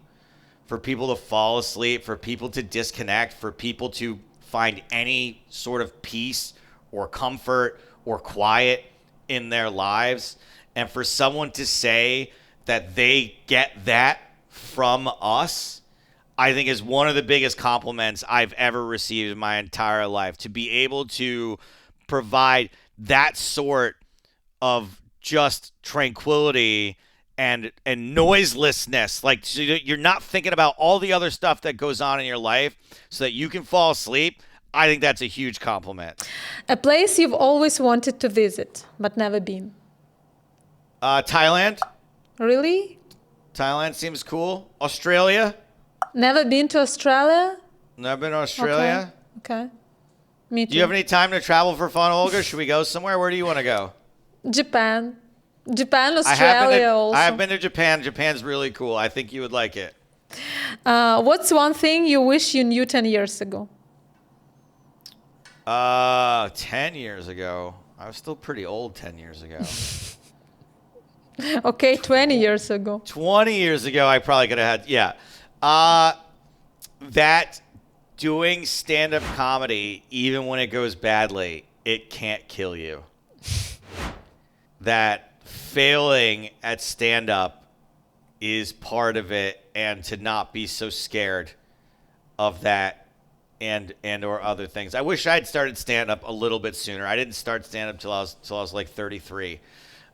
A: for people to fall asleep, for people to disconnect, for people to find any sort of peace or comfort or quiet in their lives? And for someone to say that they get that from us, I think is one of the biggest compliments I've ever received in my entire life. To be able to provide that sort of just tranquility and noiselessness, like, so you're not thinking about all the other stuff that goes on in your life so that you can fall asleep. I think that's a huge compliment.
B: A place you've always wanted to visit but never been?
A: Thailand.
B: Really?
A: Thailand seems cool. Australia.
B: Never been to Australia?
A: Never been to Australia.
B: Okay. Me too.
A: Do you have any time to travel for fun, Olga? Should we go somewhere? Where do you want to go?
B: Japan, Australia also.
A: I have been to Japan. Japan's really cool. I think you would like it.
B: What's one thing you wish you knew 10 years ago?
A: 10 years ago. I was still pretty old 10 years ago.
B: Okay, 20 years ago.
A: 20 years ago, I probably could have had, yeah. That doing stand-up comedy, even when it goes badly, it can't kill you. That failing at stand-up is part of it, and to not be so scared of that and or other things. I wish I'd started stand-up a little bit sooner. I didn't start stand-up till I was like 33.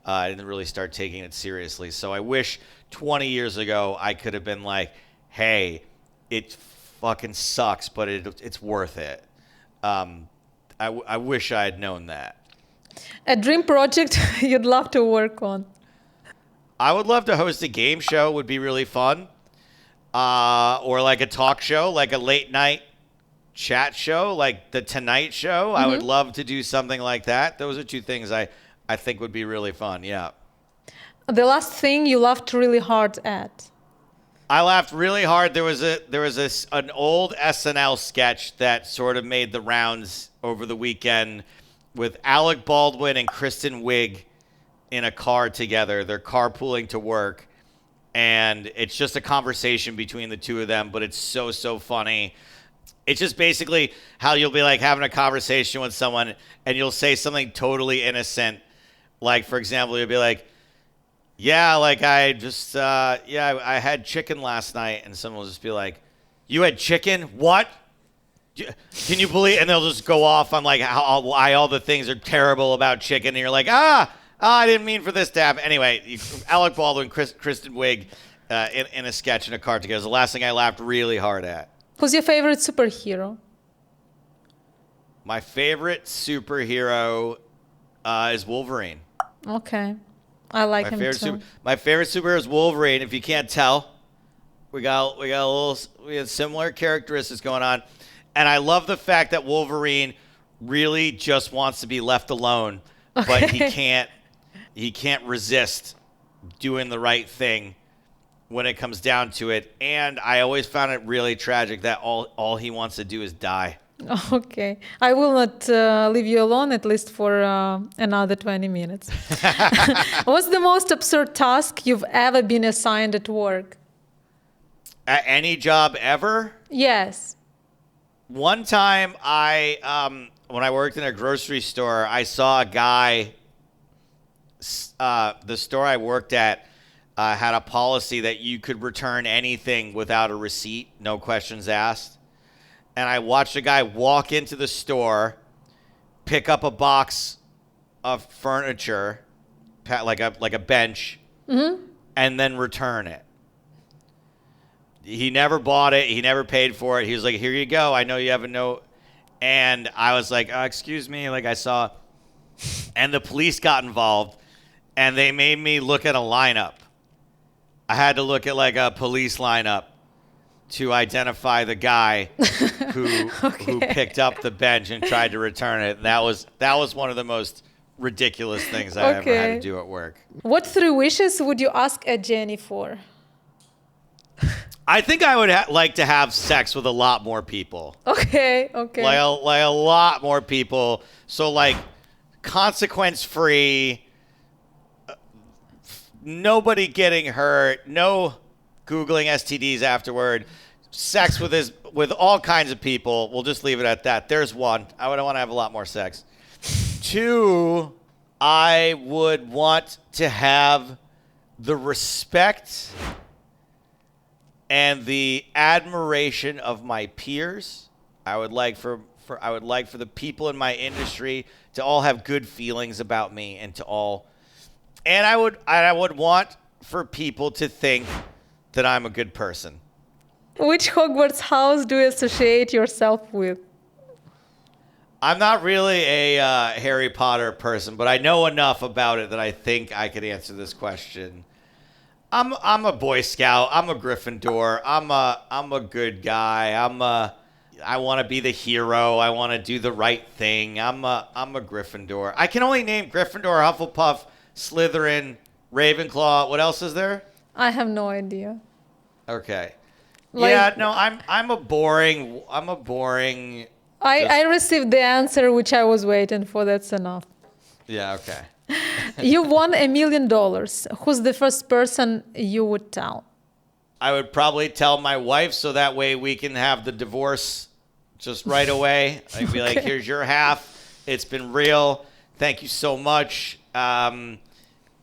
A: I didn't really start taking it seriously. So I wish 20 years ago I could have been like, hey, it fucking sucks, but it's worth it. I wish I had known that.
B: A dream project you'd love to work on?
A: I would love to host a game show. Would be really fun. Or like a talk show, like a late night chat show, like the Tonight Show. Mm-hmm. I would love to do something like that. Those are two things I think would be really fun. Yeah.
B: The last thing you laughed really hard at?
A: I laughed really hard. There was an old SNL sketch that sort of made the rounds over the weekend with Alec Baldwin and Kristen Wiig in a car together. They're carpooling to work, and it's just a conversation between the two of them, but it's so funny. It's just basically how you'll be like having a conversation with someone and you'll say something totally innocent. Like, for example, you'll be like, Yeah, like I just, I had chicken last night, and someone will just be like, "You had chicken? What? Can you believe?" And they'll just go off on like why all the things are terrible about chicken, and you're like, I didn't mean for this to happen. Anyway, Alec Baldwin, Kristen Wiig, in a sketch in a car together. It was the last thing I laughed really hard at.
B: Who's your favorite superhero?
A: My favorite superhero is Wolverine.
B: Okay. I like him too.
A: My favorite superhero is Wolverine. If you can't tell, we have similar characteristics going on, and I love the fact that Wolverine really just wants to be left alone, but he can't resist doing the right thing when it comes down to it. And I always found it really tragic that all he wants to do is die.
B: Okay. I will not leave you alone, at least for another 20 minutes. What's the most absurd task you've ever been assigned at work?
A: At any job ever?
B: Yes.
A: One time when I worked in a grocery store, I saw a guy, the store I worked at had a policy that you could return anything without a receipt, no questions asked. And I watched a guy walk into the store, pick up a box of furniture, like a bench, and then return it. He never bought it. He never paid for it. He was like, "Here you go. I know you have a note." And I was like, "Excuse me." Like I saw, and the police got involved, and they made me look at a lineup. I had to look at like a police lineup to identify the guy who picked up the bench and tried to return it. And that was one of the most ridiculous things I ever had to do at work.
B: What 3 wishes would you ask a Jenny for?
A: I think I would like to have sex with a lot more people.
B: Okay.
A: Like a lot more people. So like consequence-free, nobody getting hurt, no Googling STDs afterward, sex with all kinds of people. We'll just leave it at that. There's one. I would want to have a lot more sex. 2, I would want to have the respect and the admiration of my peers. I would like for the people in my industry to all have good feelings about me and I would want for people to think that I'm a good person.
B: Which Hogwarts house do you associate yourself with?
A: I'm not really a Harry Potter person, but I know enough about it that I think I could answer this question. I'm a Boy Scout. I'm a Gryffindor. I'm a good guy. I want to be the hero. I want to do the right thing. I'm a Gryffindor. I can only name Gryffindor, Hufflepuff, Slytherin, Ravenclaw. What else is there?
B: I have no idea.
A: Okay. I'm a boring.
B: I received the answer which I was waiting for. That's enough.
A: Yeah. Okay.
B: You won $1 million. Who's the first person you would tell?
A: I would probably tell my wife, so that way we can have the divorce just right away. I'd be like, "Here's your half. It's been real. Thank you so much.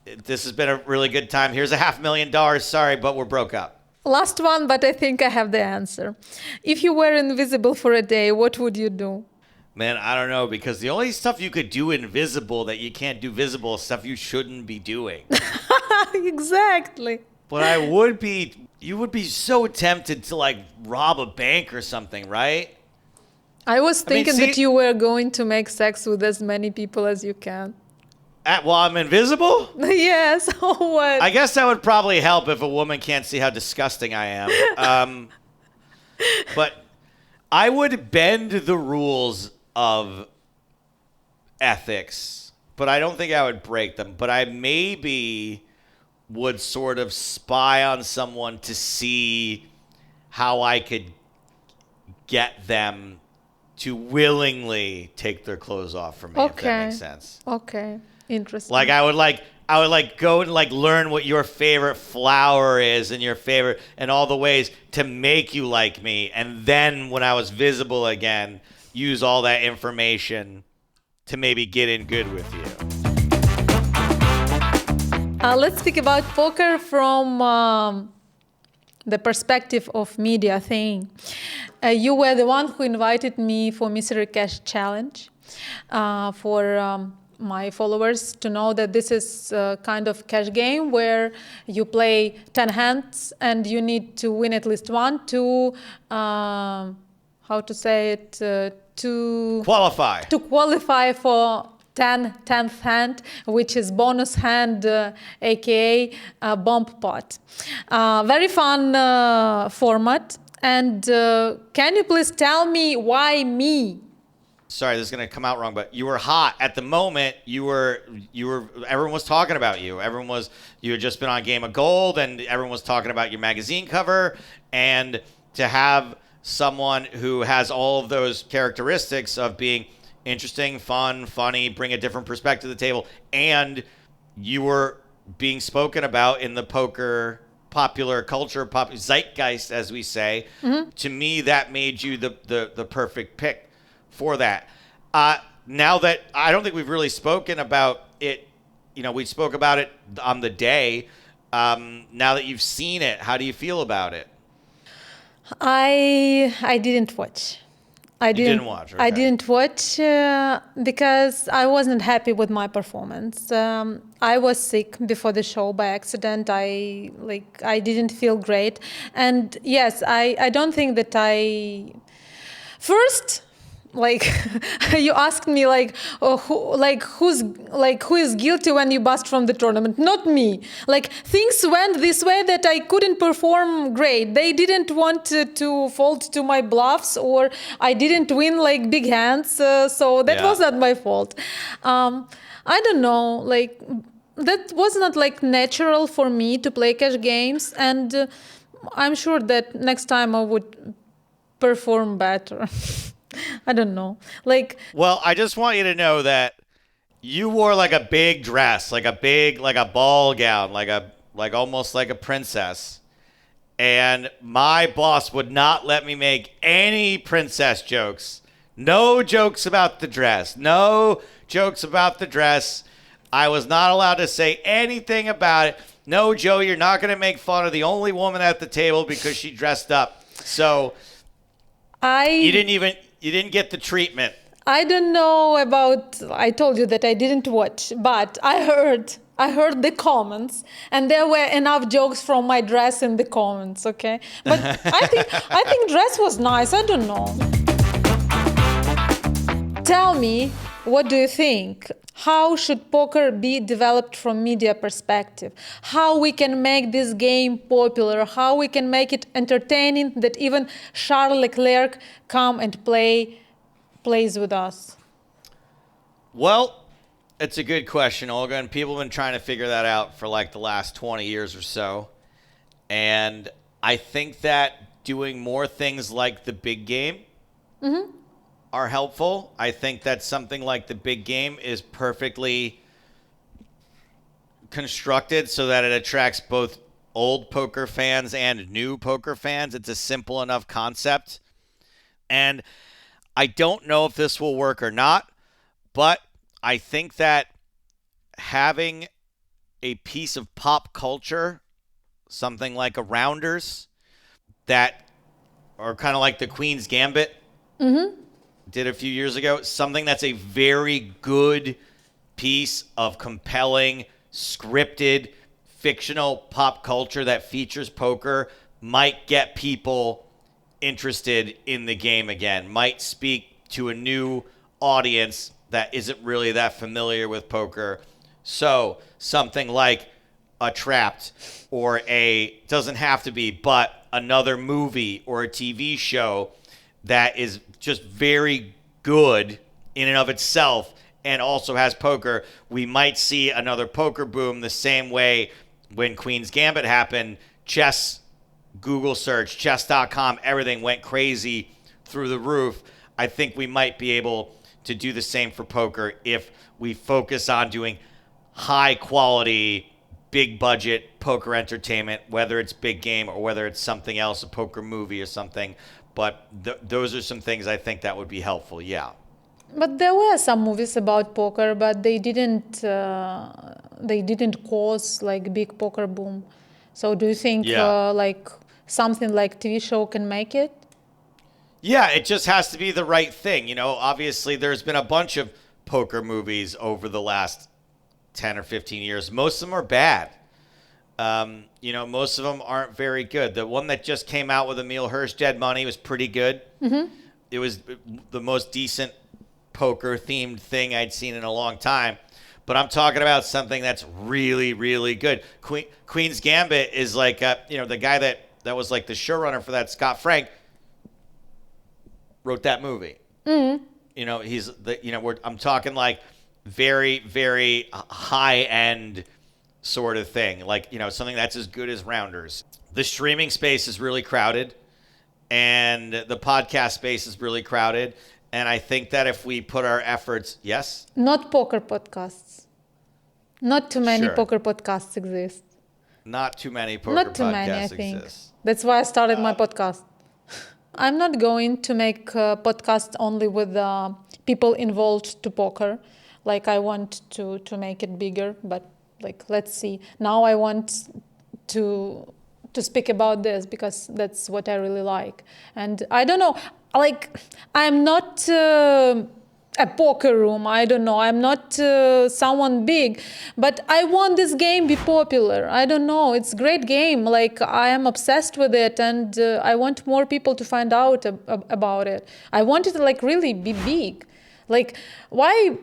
A: This has been a really good time. Here's $500,000. Sorry, but we're broke up."
B: Last one, but I think I have the answer. If you were invisible for a day, what would you do?
A: Man, I don't know, because the only stuff you could do invisible that you can't do visible is stuff you shouldn't be doing.
B: Exactly.
A: But you would be so tempted to like rob a bank or something, right?
B: I was thinking that you were going to make sex with as many people as you can.
A: While I'm invisible?
B: Yes. What?
A: I guess that would probably help if a woman can't see how disgusting I am. But I would bend the rules of ethics, but I don't think I would break them. But I maybe would sort of spy on someone to see how I could get them to willingly take their clothes off for me, if that makes sense.
B: Okay. Interesting.
A: Like I would go and like learn what your favorite flower is and your favorite and all the ways to make you like me, and then when I was visible again, use all that information to maybe get in good with you.
B: Let's speak about poker from the perspective of media thing. You were the one who invited me for Mystery Cash Challenge for my followers to know that this is a kind of cash game where you play 10 hands and you need to win at least one to, how to say it, to qualify for 10th hand, which is bonus hand, aka bomb pot. Very fun format. And can you please tell me why me?
A: Sorry, this is going to come out wrong, but you were hot at the moment. You were. Everyone was talking about you. You had just been on Game of Gold, and everyone was talking about your magazine cover. And to have someone who has all of those characteristics of being interesting, fun, funny, bring a different perspective to the table, and you were being spoken about in the poker popular culture, zeitgeist, as we say. Mm-hmm. To me, that made you the perfect pick for that. Now that I don't think we've really spoken about it, we spoke about it on the day. Now that you've seen it, how do you feel about it?
B: I didn't watch.
A: You didn't watch? Okay.
B: I didn't watch because I wasn't happy with my performance. I was sick before the show by accident. I didn't feel great. And yes, I don't think that first, you asked me who is guilty when you bust from the tournament? Not me. Things went this way that I couldn't perform great. They didn't want to fold to my bluffs, or I didn't win big hands. So that was not my fault. I don't know. That was not natural for me to play cash games, and I'm sure that next time I would perform better. I don't know.
A: Well, I just want you to know that you wore a big dress, a ball gown, almost like a princess. And my boss would not let me make any princess jokes. No jokes about the dress. No jokes about the dress. I was not allowed to say anything about it. No, Joe, you're not going to make fun of the only woman at the table because she dressed up. So you didn't get the treatment.
B: I don't know I told you that I didn't watch, but I heard the comments, and there were enough jokes from my dress in the comments, okay? But I think dress was nice. I don't know. Tell me, what do you think? How should poker be developed from media perspective? How we can make this game popular? How we can make it entertaining that even Charles Leclerc come and plays with us?
A: Well, it's a good question, Olga, and people have been trying to figure that out for the last 20 years or so. And I think that doing more things like the big game are helpful. I think that something like the big game is perfectly constructed so that it attracts both old poker fans and new poker fans. It's a simple enough concept. And I don't know if this will work or not, but I think that having a piece of pop culture, something like a Rounders, that are kind of like the Queen's Gambit did a few years ago, something that's a very good piece of compelling, scripted, fictional pop culture that features poker might get people interested in the game again, might speak to a new audience that isn't really that familiar with poker. So something like a Trapped, or doesn't have to be, but another movie or a TV show that is just very good in and of itself and also has poker. We might see another poker boom the same way when Queen's Gambit happened. Chess, Google search, chess.com, everything went crazy through the roof. I think we might be able to do the same for poker if we focus on doing high quality, big budget poker entertainment, whether it's big game or whether it's something else, a poker movie or something. But those are some things I think that would be helpful, yeah.
B: But there were some movies about poker, but they didn't they didn't cause like big poker boom. So do you think
A: Yeah.
B: like something like TV show can make it?
A: Yeah, it just has to be the right thing. Obviously there's been a bunch of poker movies over the last 10 or 15 years. Most of them are bad. Most of them aren't very good. The one that just came out with Emil Hirsch, Dead Money, was pretty good. It was the most decent poker themed thing I'd seen in a long time. But I'm talking about something that's really, really good. Queen's Gambit is like, the guy that was like the showrunner for that, Scott Frank, wrote that movie. He's I'm talking like very, very high end sort of thing, like something that's as good as Rounders. The streaming space is really crowded, and the podcast space is really crowded. And I think that if we put our efforts, yes,
B: Not poker podcasts. Not too many
A: Sure.
B: poker podcasts exist.
A: not too many poker
B: Not too many, I
A: podcasts
B: think.
A: exist.
B: That's why I started my podcast. I'm not going to make a podcast only with people involved to poker. Like I want to make it bigger, but like let's see. Now I want to speak about this because that's what I really like. And I don't know, like I'm not a poker room. I don't know. I'm not someone big, but I want this game be popular. I don't know. It's a great game. Like I am obsessed with it, and I want more people to find out about it. I want it to like really be big. Like why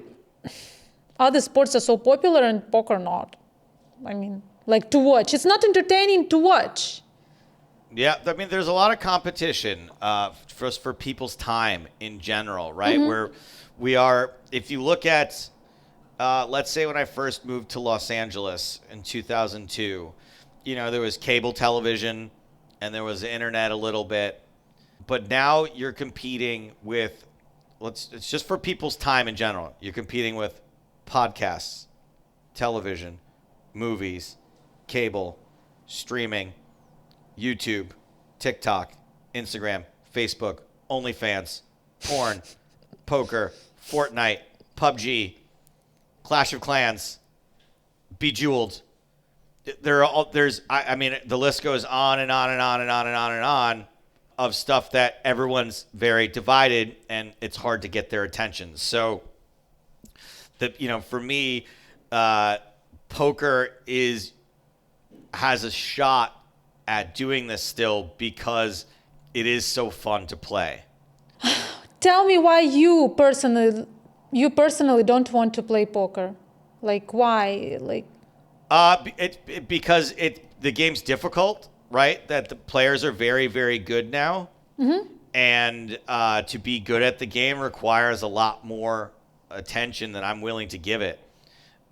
B: other sports are so popular and poker not? I mean, like to watch. It's not entertaining to watch.
A: Yeah, I mean, there's a lot of competition for people's time in general, right? Where we are, if you look at, let's say when I first moved to Los Angeles in 2002, there was cable television and there was the internet a little bit. But now you're competing with, it's just for people's time in general. You're competing with podcasts, television, movies, cable, streaming, YouTube, TikTok, Instagram, Facebook, OnlyFans, porn, poker, Fortnite, PUBG, Clash of Clans, Bejeweled. I mean, the list goes on and on and on and on and on and on of stuff that everyone's very divided, and it's hard to get their attention. So, for me, poker has a shot at doing this still because it is so fun to play.
B: Tell me why you personally don't want to play poker. Like why? Like
A: Because the game's difficult, right? That the players are very, very good now, and to be good at the game requires a lot more attention than I'm willing to give it,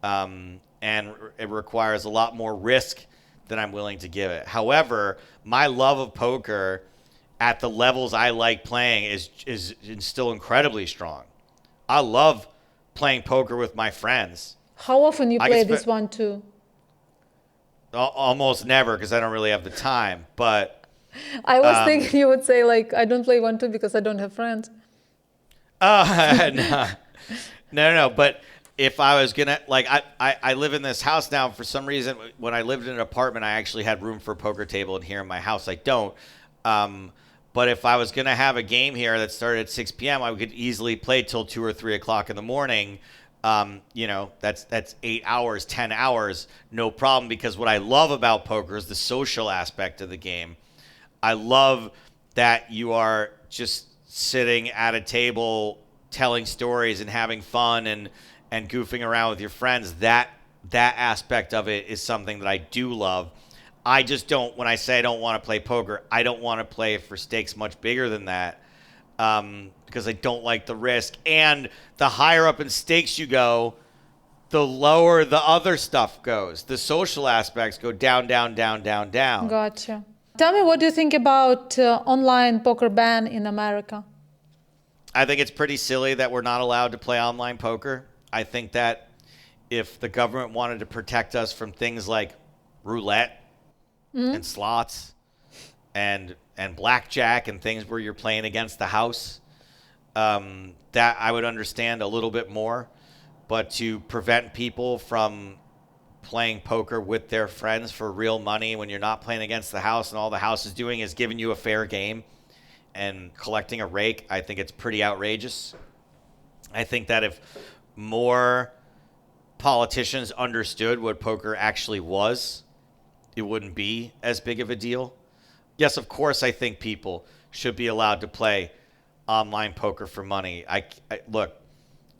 A: and it requires a lot more risk than I'm willing to give it. However, my love of poker at the levels I like playing is still incredibly strong. I love playing poker with my friends.
B: how often you
A: I
B: play
A: can
B: this
A: spe-
B: one too?
A: Almost never, because I don't really have the time. But
B: I was thinking you would say like I don't play one too because I don't have friends.
A: No. But if I was gonna I live in this house now. For some reason, when I lived in an apartment, I actually had room for a poker table, and here in my house, I don't. But if I was gonna have a game here that started at 6 p.m., I could easily play till 2 or 3 o'clock in the morning. That's 8 hours, 10 hours, no problem. Because what I love about poker is the social aspect of the game. I love that you are just sitting at a table telling stories and having fun and goofing around with your friends. That aspect of it is something that I do love. I just don't, when I say I don't want to play poker, I don't want to play for stakes much bigger than that, because I don't like the risk. And the higher up in stakes you go, the lower the other stuff goes. The social aspects go down, down, down, down, down.
B: Gotcha. Tell me, what do you think about online poker ban in America?
A: I think it's pretty silly that we're not allowed to play online poker. I think that if the government wanted to protect us from things like roulette and slots and blackjack and things where you're playing against the house, that I would understand a little bit more. But to prevent people from playing poker with their friends for real money when you're not playing against the house and all the house is doing is giving you a fair game and collecting a rake, I think it's pretty outrageous. I think that if more politicians understood what poker actually was, it wouldn't be as big of a deal. Yes, of course, I think people should be allowed to play online poker for money. Look,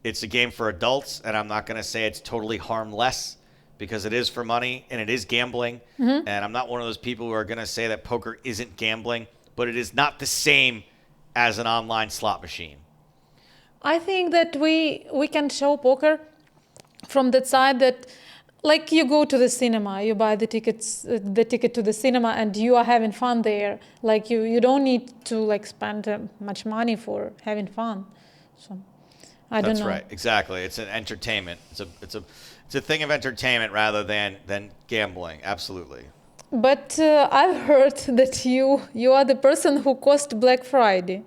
A: it's a game for adults, and I'm not going to say it's totally harmless because it is for money and it is gambling. And I'm not one of those people who are going to say that poker isn't gambling, but it is not the same as an online slot machine.
B: I think that we can show poker from that side that, like, you go to the cinema, you buy the ticket to the cinema, and you are having fun there. Like, you don't need to like spend much money for having fun. So I don't know.
A: That's right, exactly. It's an entertainment. It's a thing of entertainment rather than gambling. Absolutely.
B: But I've heard that you are the person who caused Black Friday.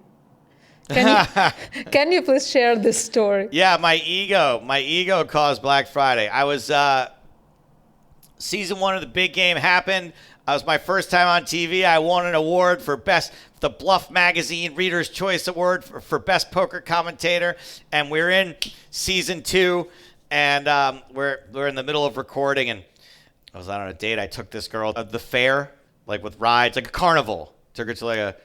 B: Can you please share this story?
A: Yeah, my ego caused Black Friday. I was season 1 of the big game happened. It was my first time on TV. I won an award for the Bluff Magazine Reader's Choice Award for best poker commentator. And we're in season 2, and we're in the middle of recording. And I was out on a date. I took this girl to the fair, like with rides, like a carnival. Took her to like a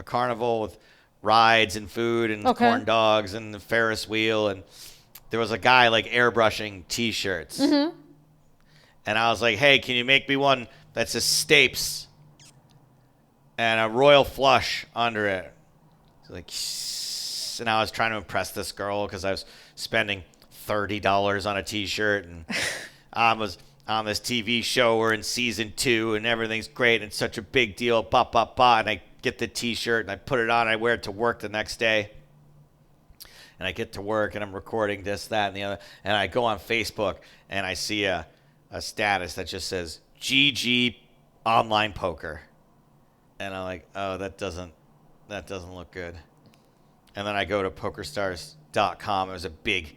A: carnival with rides and food and corn dogs and the Ferris wheel, and there was a guy like airbrushing t-shirts. And I was like, hey, can you make me one that says Stapes and a royal flush under it? So like, and I was trying to impress this girl because I was spending $30 on a t-shirt, and I was on this TV show. We're in season 2 and everything's great and it's such a big deal, and I get the t-shirt and I put it on, I wear it to work the next day, and I get to work and I'm recording this, that, and the other, and I go on Facebook and I see a status that just says GG online poker, and I'm like, oh, that doesn't look good. And then I go to pokerstars.com. It was a big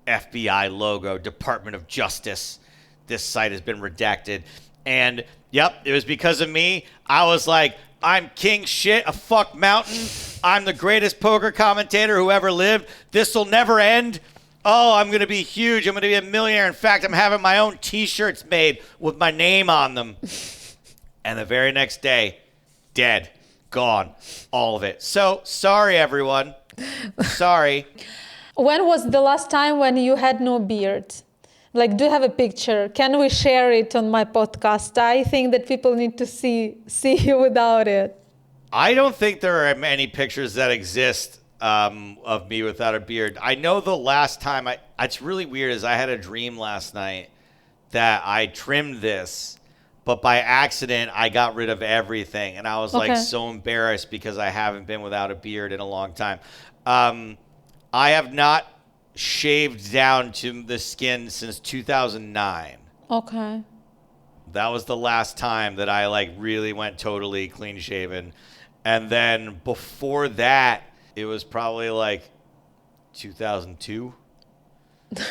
A: FBI logo, Department of Justice. This site has been redacted, and yep, it was because of me. I was like, I'm king shit, a fuck mountain. I'm the greatest poker commentator who ever lived. This will never end. Oh, I'm going to be huge. I'm going to be a millionaire. In fact, I'm having my own t-shirts made with my name on them. And the very next day, dead, gone, all of it. So, sorry, everyone. Sorry.
B: When was the last time when you had no beard? Like, do you have a picture? Can we share it on my podcast? I think that people need to see you without it.
A: I don't think there are many pictures that exist of me without a beard. I know the last time it's really weird, is I had a dream last night that I trimmed this, but by accident I got rid of everything, and I was like so embarrassed because I haven't been without a beard in a long time. I have not shaved down to the skin since 2009.
B: Okay.
A: That was the last time that I like really went totally clean shaven. And then before that, it was probably like 2002.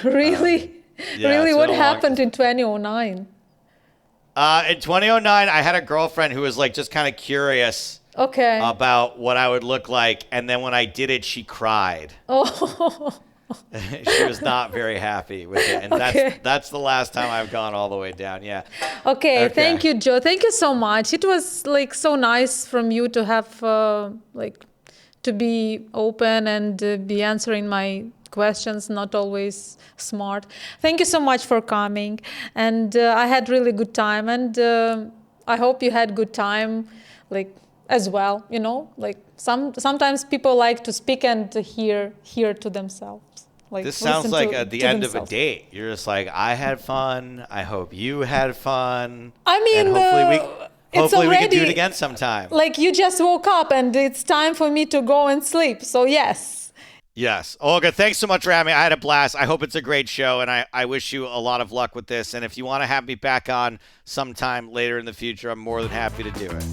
B: Really?
A: Yeah,
B: really? What happened in 2009?
A: In 2009, I had a girlfriend who was like just kind of curious about what I would look like. And then when I did it, she cried.
B: Oh.
A: She was not very happy with it. And that's the last time I've gone all the way down. Yeah.
B: Okay. Thank you, Joe. Thank you so much. It was like so nice from you to have to be open and be answering my questions, not always smart. Thank you so much for coming. And I had really good time. And I hope you had good time, like, as well, you know, like sometimes people like to speak and to hear to themselves. Like,
A: this sounds like at the end of a date. You're just like, I had fun. I hope you had fun.
B: I mean,
A: and hopefully we can do it again sometime.
B: Like, you just woke up and it's time for me to go and sleep. So yes.
A: Yes. Olga, thanks so much for having me. I had a blast. I hope it's a great show, and I wish you a lot of luck with this. And if you want to have me back on sometime later in the future, I'm more than happy to do it.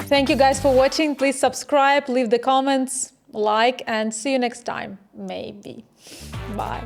B: Thank you guys for watching. Please subscribe, leave the comments, like, and see you next time. Maybe. Bye.